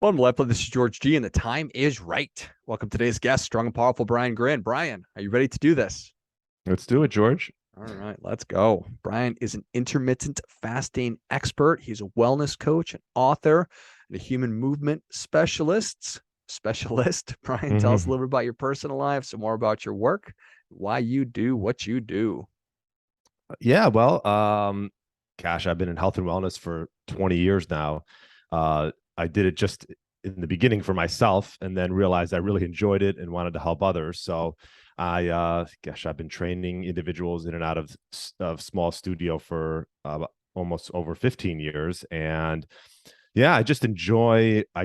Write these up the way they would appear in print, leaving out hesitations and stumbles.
Welcome to LifeBlood. This is George G, and the time is right. Welcome to today's guest, strong and powerful Brian Gryn. Brian, are you ready to do this? Let's do it, George. All right, let's go. Brian is an intermittent fasting expert. He's a wellness coach, an author, and a human movement specialist. Brian, tell us a hmm little bit about your personal life, some more about your work, why you do what you do. Yeah, well, gosh, I've been in health and wellness for 20 years now. I did it just in the beginning for myself and then realized I really enjoyed it and wanted to help others. So I've been training individuals in and out of small studio for almost over 15 years. And yeah, I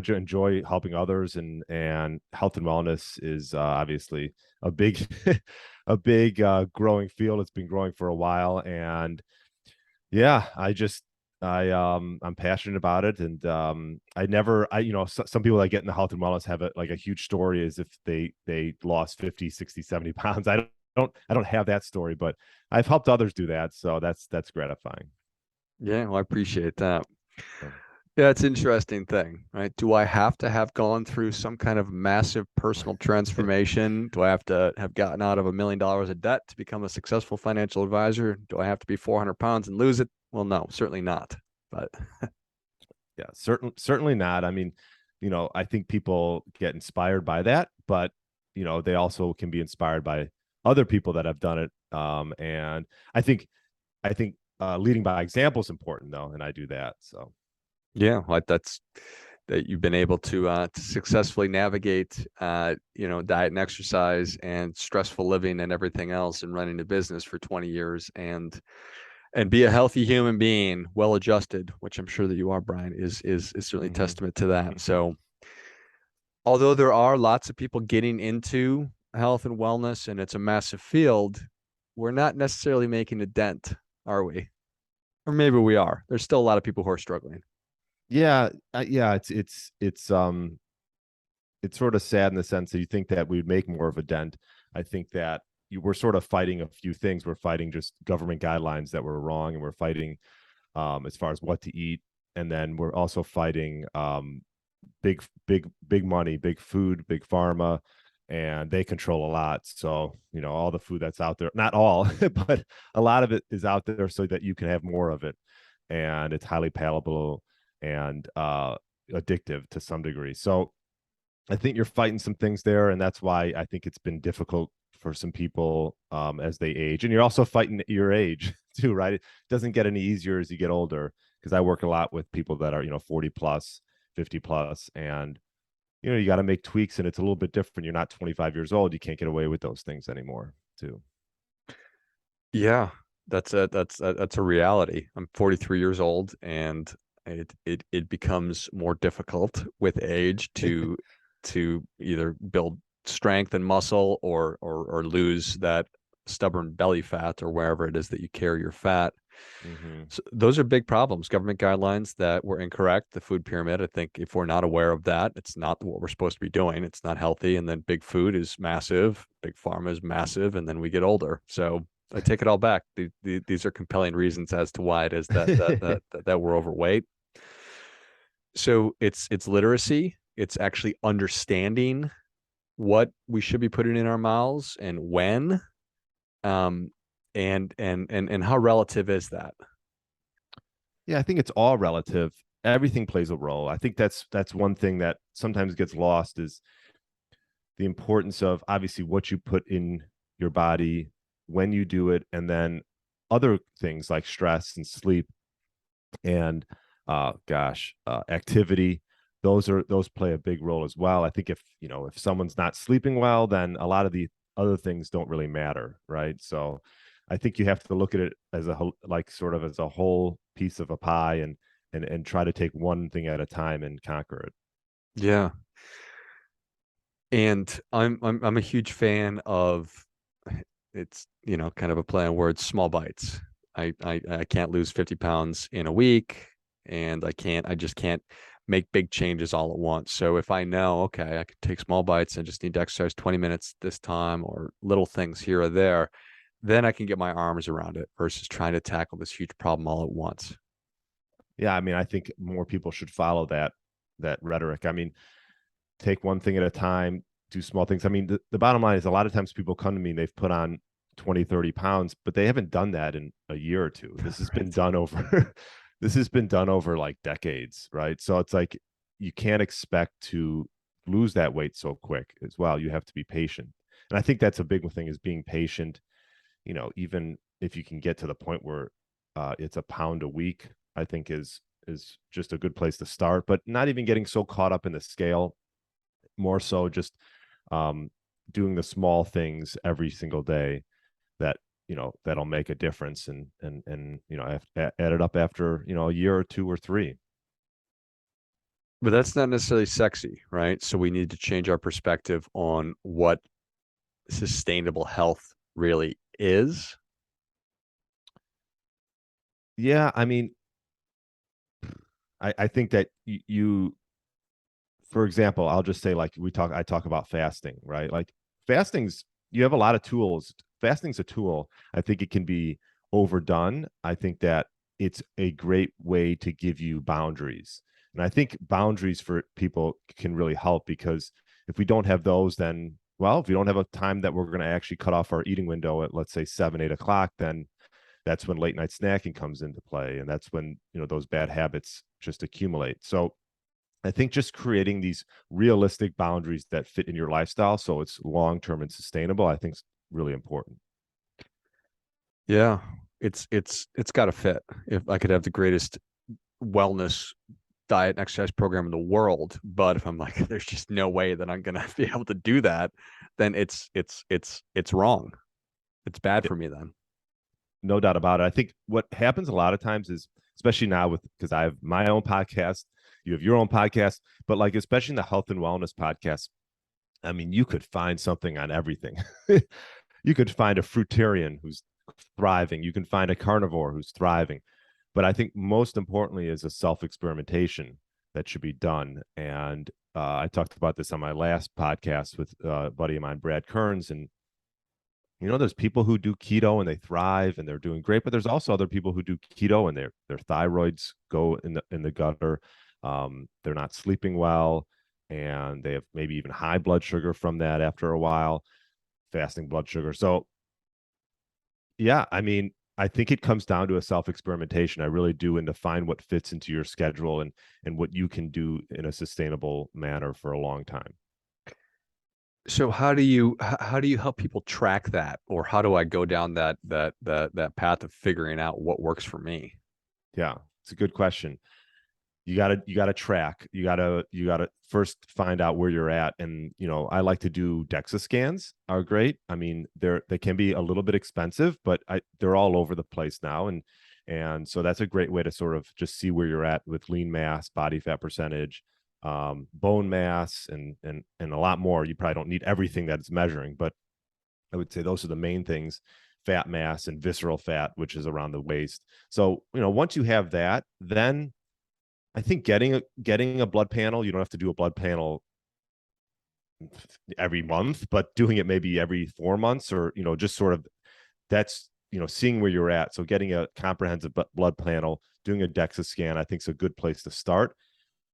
enjoy helping others, and health and wellness is obviously a big a big growing field. It's been growing for a while, and yeah, I'm passionate about it. And some people that get in the health and wellness have a huge story as if they lost 50, 60, 70 pounds. I don't have that story, but I've helped others do that, so that's gratifying. Yeah, well, I appreciate that. Yeah. Yeah, it's an interesting thing, right? Do I have to have gone through some kind of massive personal transformation? Do I have to have gotten out of $1 million of debt to become a successful financial advisor? Do I have to be 400 pounds and lose it? Well, no, certainly not. But Yeah, certainly not. I mean, I think people get inspired by that, but they also can be inspired by other people that have done it. And I think leading by example is important, though, and I do that. So yeah, like that's that you've been able to successfully navigate, diet and exercise and stressful living and everything else, and running a business for 20 years and be a healthy human being, well adjusted, which I'm sure that you are, Brian, is certainly a hmm testament to that. So, although there are lots of people getting into health and wellness, and it's a massive field, we're not necessarily making a dent, are we? Or maybe we are. There's still a lot of people who are struggling. yeah, yeah, it's sort of sad in the sense that you think that we'd make more of a dent. I think that we're sort of fighting a few things. We're fighting just government guidelines that were wrong, and we're fighting as far as what to eat, and then we're also fighting big money, big food, big pharma, and they control a lot. So all the food that's out there, not all, but a lot of it is out there so that you can have more of it, and it's highly palatable and addictive to some degree. So I think you're fighting some things there, and that's why I think it's been difficult for some people as they age. And you're also fighting your age too, right? It doesn't get any easier as you get older, because I work a lot with people that are 40 plus, 50 plus, and you got to make tweaks, and it's a little bit different. You're not 25 years old; you can't get away with those things anymore, too. Yeah, that's a reality. I'm 43 years old, and it becomes more difficult with age to either build strength and muscle or lose that stubborn belly fat or wherever it is that you carry your fat. hmm So those are big problems. Government guidelines that were incorrect. The food pyramid. I think if we're not aware of that, it's not what we're supposed to be doing. It's not healthy. And then big food is massive. Big pharma is massive. And then we get older. So I take it all back. These are compelling reasons as to why it is that we're overweight. So it's literacy. It's actually understanding what we should be putting in our mouths and when. Um, and how relative is that? Yeah, I think it's all relative. Everything plays a role. I think that's one thing that sometimes gets lost is the importance of obviously what you put in your body, when you do it, and then other things like stress and sleep and activity. Those play a big role as well. I think if someone's not sleeping well, then a lot of the other things don't really matter, right? So I think you have to look at it as like sort of as a whole piece of a pie, and try to take one thing at a time and conquer it. Yeah. And I'm a huge fan of it's kind of a play on words, small bites. I can't lose 50 pounds in a week, and I just can't make big changes all at once. So if I know, okay, I could take small bites and just need to exercise 20 minutes this time or little things here or there, then I can get my arms around it versus trying to tackle this huge problem all at once. Yeah, I mean, I think more people should follow that that rhetoric. I mean, take one thing at a time, do small things. I mean, the bottom line is a lot of times people come to me and they've put on 20, 30 pounds, but they haven't done that in a year or two. This has been Right. done over this has been done over like decades, right? So it's like you can't expect to lose that weight so quick as well. You have to be patient. And I think that's a big thing, is being patient. Even if you can get to the point where it's a pound a week, I think is just a good place to start, but not even getting so caught up in the scale, more so just um, doing the small things every single day that that'll make a difference, and add it up after a year or two or three. But that's not necessarily sexy, right? So we need to change our perspective on what sustainable health really is. Yeah, I mean, I think that you, for example, I'll just say, like, I talk about fasting, right? Like, fasting's, you have a lot of tools. Fasting's a tool. I think it can be overdone. I think that it's a great way to give you boundaries. And I think boundaries for people can really help, because if we don't have those, then, well, if we don't have a time that we're going to actually cut off our eating window at, let's say, 7, 8 o'clock, then that's when late night snacking comes into play. And that's when, those bad habits just accumulate. So I think just creating these realistic boundaries that fit in your lifestyle, so it's long term and sustainable, I think is really important. Yeah, it's got to fit. If I could have the greatest wellness diet and exercise program in the world, but if I'm like, there's just no way that I'm gonna be able to do that, then it's wrong. It's bad for me then. No doubt about it. I think what happens a lot of times is, especially now because I have my own podcast, you have your own podcast, but like, especially in the health and wellness podcast, I mean, you could find something on everything. You could find a fruitarian who's thriving. You can find a carnivore who's thriving. But I think most importantly is a self-experimentation that should be done. And I talked about this on my last podcast with a buddy of mine, Brad Kearns. And there's people who do keto and they thrive and they're doing great, but there's also other people who do keto and their thyroids go in the gutter. They're not sleeping well, and they have maybe even high blood sugar from that after a while, fasting blood sugar. So yeah, I mean, I think it comes down to a self experimentation. I really do, and to find what fits into your schedule and what you can do in a sustainable manner for a long time. So how do you help people track that, or how do I go down that path of figuring out what works for me? Yeah, it's a good question. You gotta track. You gotta first find out where you're at. And I like to do DEXA scans, are great. I mean, they can be a little bit expensive, but they're all over the place now. And so that's a great way to sort of just see where you're at with lean mass, body fat percentage, bone mass, and a lot more. You probably don't need everything that it's measuring, but I would say those are the main things: fat mass and visceral fat, which is around the waist. So once you have that, then I think getting a blood panel, you don't have to do a blood panel every month, but doing it maybe every 4 months, or just sort of, that's seeing where you're at. So getting a comprehensive blood panel, doing a DEXA scan, I think is a good place to start.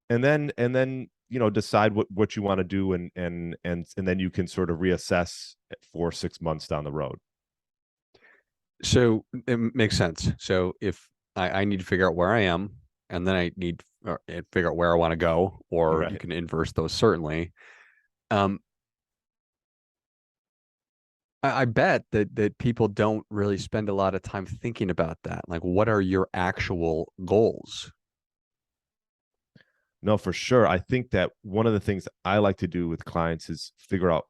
And then decide what you want to do, and then you can sort of reassess 4 6 months down the road. So it makes sense. So if I need to figure out where I am, and then I need and figure out where I want to go, or you Right. can inverse those certainly. Um, I bet that people don't really spend a lot of time thinking about that. Like, what are your actual goals? No, for sure. I think that one of the things I like to do with clients is figure out,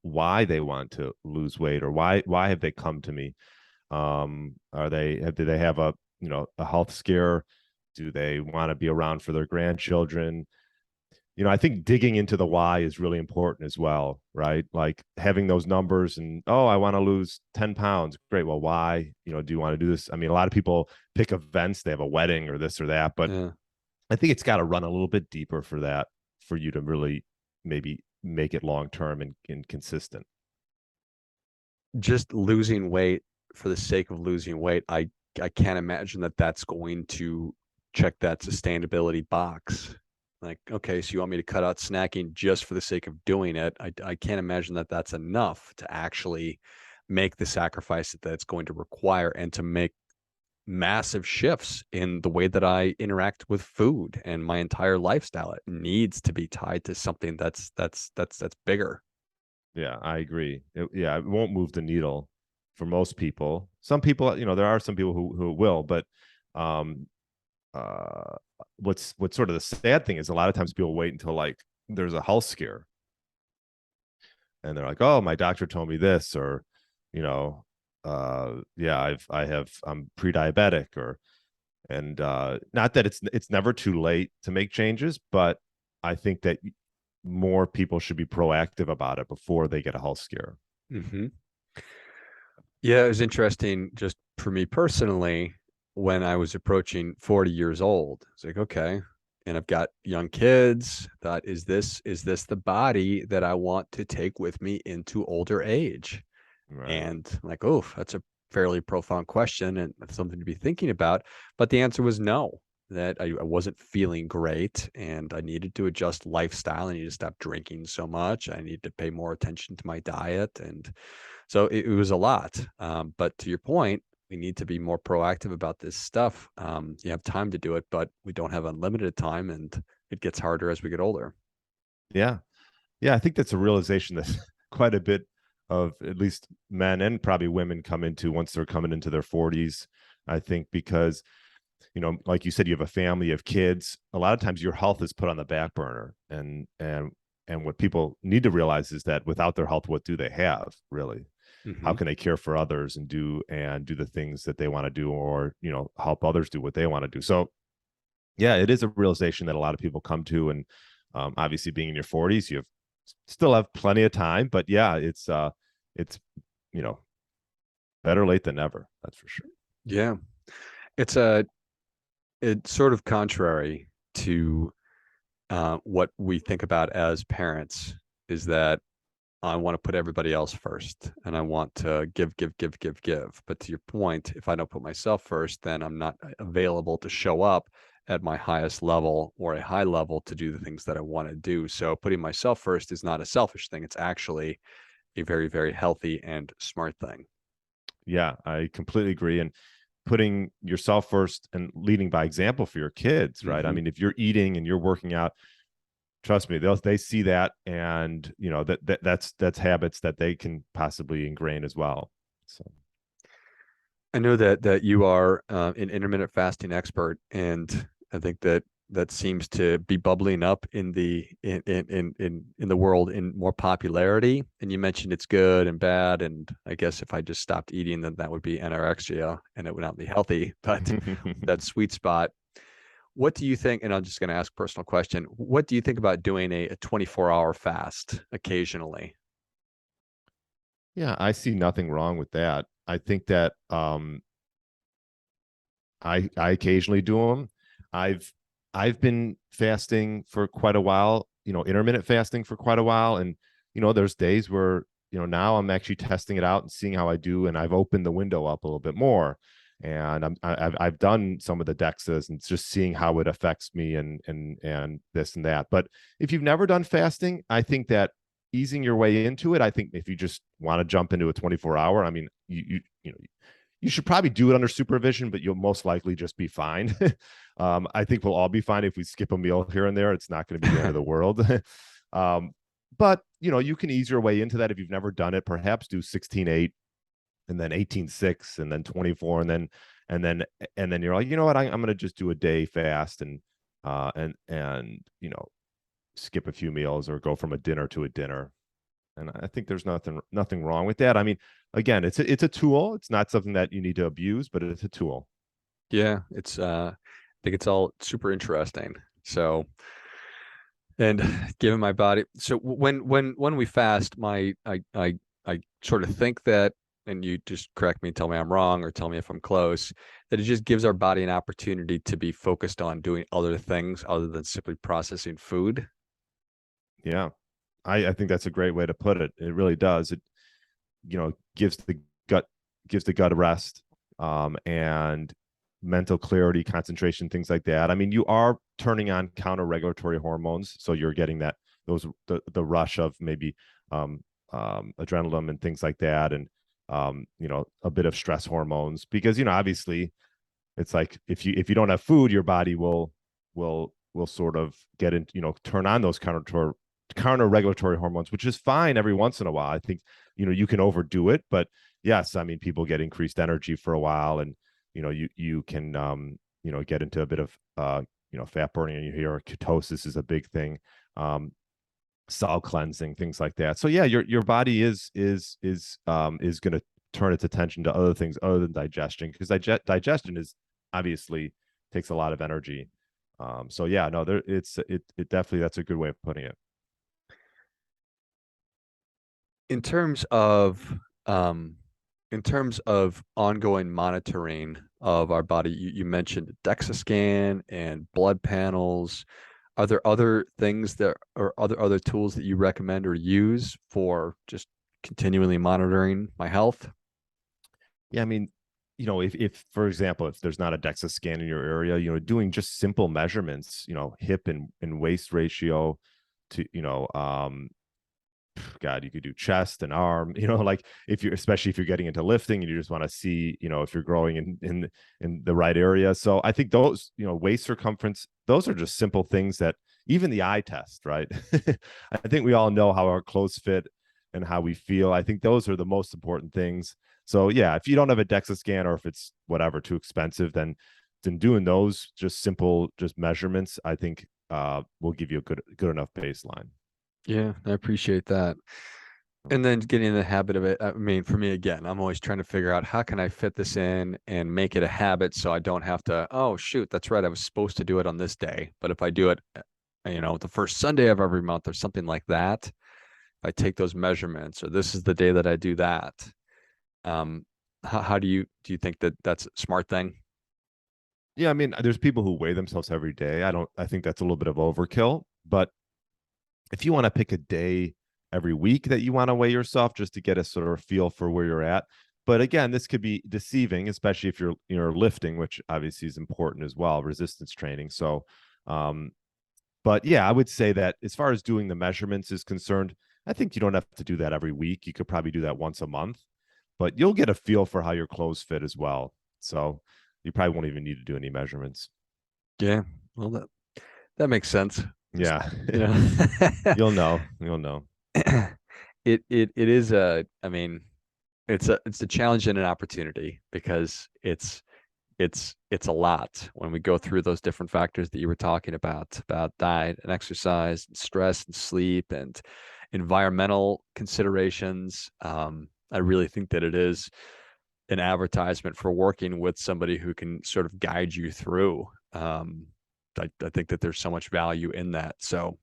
why they want to lose weight, or why have they come to me? Do they have a health scare? Do they want to be around for their grandchildren? I think digging into the why is really important as well, right? Like having those numbers, and, oh, I want to lose 10 pounds. Great. Well, why? Do you want to do this? I mean, a lot of people pick events, they have a wedding or this or that, but Yeah. I think it's got to run a little bit deeper for that, for you to really maybe make it long term and consistent. Just losing weight for the sake of losing weight, I can't imagine that that's going to check that sustainability box. Like, okay, so you want me to cut out snacking just for the sake of doing it? I can't imagine that that's enough to actually make the sacrifice that it's going to require and to make massive shifts in the way that I interact with food and my entire lifestyle. It needs to be tied to something that's bigger. Yeah, I agree. Yeah, it won't move the needle for most people. Some people, there are some people who will, but um, uh, what's sort of the sad thing is a lot of times people wait until like there's a health scare, and they're like, "Oh, my doctor told me this," or, you know, yeah, I'm pre-diabetic, or and not that it's never too late to make changes, but I think that more people should be proactive about it before they get a health scare. Hmm. Yeah, it was interesting just for me personally when I was approaching 40 years old. It's like, okay, and I've got young kids. Thought, is this the body that I want to take with me into older age? Right. And I'm like, oh, that's a fairly profound question and something to be thinking about. But the answer was no, that I wasn't feeling great and I needed to adjust lifestyle. I needed to stop drinking so much. I needed to pay more attention to my diet. And so it was a lot. But to your point, we need to be more proactive about this stuff. You have time to do it, but we don't have unlimited time and it gets harder as we get older. Yeah. Yeah, I think that's a realization that quite a bit of at least men and probably women come into once they're coming into their 40s. I think because, like you said, you have a family, you have kids. A lot of times your health is put on the back burner. And what people need to realize is that without their health, what do they have really? How Hmm. can they care for others and do the things that they want to do, or, help others do what they want to do? So yeah, it is a realization that a lot of people come to. And obviously being in your 40s, you still have plenty of time, but yeah, it's you know better late than never, that's for sure. Yeah. It's sort of contrary to what we think about as parents is that I want to put everybody else first and I want to give, give, give, give, give. But to your point, if I don't put myself first, then I'm not available to show up at my highest level or a high level to do the things that I want to do. So putting myself first is not a selfish thing. It's actually a very, very healthy and smart thing. Yeah, I completely agree. And putting yourself first and leading by example for your kids, right? I Mm-hmm. mean, if you're eating and you're working out, trust me, they see that, and that's habits that they can possibly ingrain as well. So I know that you are an intermittent fasting expert, and I think that seems to be bubbling up in the world in more popularity. And you mentioned it's good and bad, and I guess if I just stopped eating, then that would be anorexia, and it would not be healthy. But that sweet spot. What do you think? And I'm just going to ask a personal question. What do you think about doing a 24-hour fast occasionally? yeah, I see nothing wrong with that. I think that I occasionally do them. I've I've been fasting for quite a while, intermittent fasting for quite a while, and there's days where now I'm actually testing it out and seeing how I do, and I've opened the window up a little bit more, and I've done some of the DEXAs and just seeing how it affects me, and this and that. But if you've never done fasting, I think that easing your way into it, I think if you just want to jump into a 24-hour, I mean, you should probably do it under supervision, but you'll most likely just be fine. I think we'll all be fine if we skip a meal here and there. It's not going to be the end of the world. um, but you can ease your way into that if you've never done it. Perhaps do 16-8, and then 18-6, and then 24, and then and then you're like, you know what, I'm going to just do a day fast, and skip a few meals or go from a dinner to a dinner. And I think there's nothing wrong with that. I mean, again, it's a tool. It's not something that you need to abuse, but it's a tool. Yeah, it's I think it's all super interesting. So, and given my body, so when we fast, I sort of think that, and you just correct me, tell me I'm wrong, or tell me if I'm close, that it just gives our body an opportunity to be focused on doing other things other than simply processing food. Yeah. I think that's a great way to put it. It really does. It, gives gut gives the gut a rest, and mental clarity, concentration, things like that. I mean, you are turning on counter regulatory hormones. So you're getting the rush of maybe adrenaline and things like that, and a bit of stress hormones, because obviously it's like if you don't have food, your body will sort of get in, turn on those counter regulatory hormones, which is fine every once in a while. I think you can overdo it, but yes, I mean, people get increased energy for a while, and you can get into a bit of fat burning, and you hear ketosis is a big thing, cell cleansing, things like that. So yeah, your body is going to turn its attention to other things other than digestion, because digestion is obviously takes a lot of energy. So yeah, no, it definitely, that's a good way of putting it. In terms of um, in terms of ongoing monitoring of our body, you mentioned DEXA scan and blood panels. Are there other things that or other tools that you recommend or use for just continually monitoring my health? Yeah, I mean, if for example, if there's not a DEXA scan in your area, doing just simple measurements, hip and waist ratio to, God, you could do chest and arm, like especially if you're getting into lifting and you just want to see, if you're growing in the right area. So I think those, waist circumference, those are just simple things that even the eye test, right? I think we all know how our clothes fit and how we feel. I think those are the most important things. So yeah, if you don't have a DEXA scan, or if it's whatever too expensive, then doing those just simple measurements, I think will give you a good enough baseline. Yeah, I appreciate that. And then getting in the habit of it. I mean, for me, again, I'm always trying to figure out how can I fit this in and make it a habit so I don't have to, oh, shoot, that's right. I was supposed to do it on this day. But if I do it, the first Sunday of every month or something like that, if I take those measurements, or this is the day that I do that, um, how do you think that that's a smart thing? Yeah, I mean, there's people who weigh themselves every day. I think that's a little bit of overkill, but if you want to pick a day every week that you want to weigh yourself, just to get a sort of feel for where you're at. But again, this could be deceiving, especially if you're lifting, which obviously is important as well, resistance training. So, but yeah, I would say that as far as doing the measurements is concerned, I think you don't have to do that every week. You could probably do that once a month, but you'll get a feel for how your clothes fit as well. So you probably won't even need to do any measurements. Yeah, well, that makes sense. Just, Yeah. you know, You'll know. it is I mean, it's a challenge and an opportunity, because it's a lot when we go through those different factors that you were talking about diet and exercise and stress and sleep and environmental considerations. I really think that it is an advertisement for working with somebody who can sort of guide you through. I think that there's so much value in that. So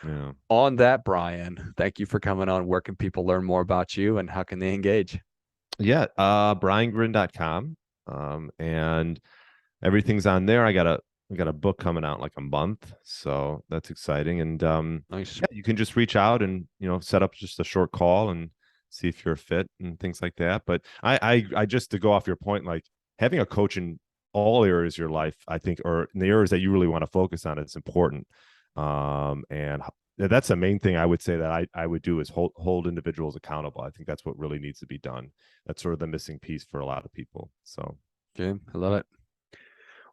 Yeah. on that, Brian, thank you for coming on. Where can people learn more about you and how can they engage? Yeah. BrianGryn.com. And everything's on there. I got a book coming out in like a month. So that's exciting. And Nice. yeah, you can just reach out and, set up just a short call and see if you're a fit and things like that. But I just, to go off your point, like having a coach in all areas of your life, I think, or in the areas that you really want to focus on, it's important. And that's the main thing I would say that I would do, is hold individuals accountable. I think that's what really needs to be done. That's sort of the missing piece for a lot of people. So Okay. I love it.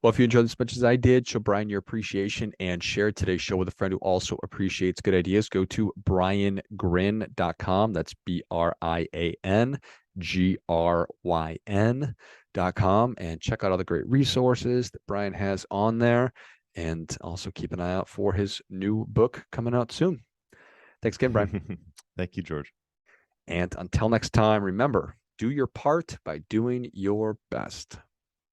Well, if you enjoyed this as much as I did, show Brian your appreciation and share today's show with a friend who also appreciates good ideas. Go to briangryn.com. That's BrianGryn.com, and check out all the great resources that Brian has on there. And also keep an eye out for his new book coming out soon. Thanks again, Brian. thank you, George. And until next time, remember, do your part by doing your best.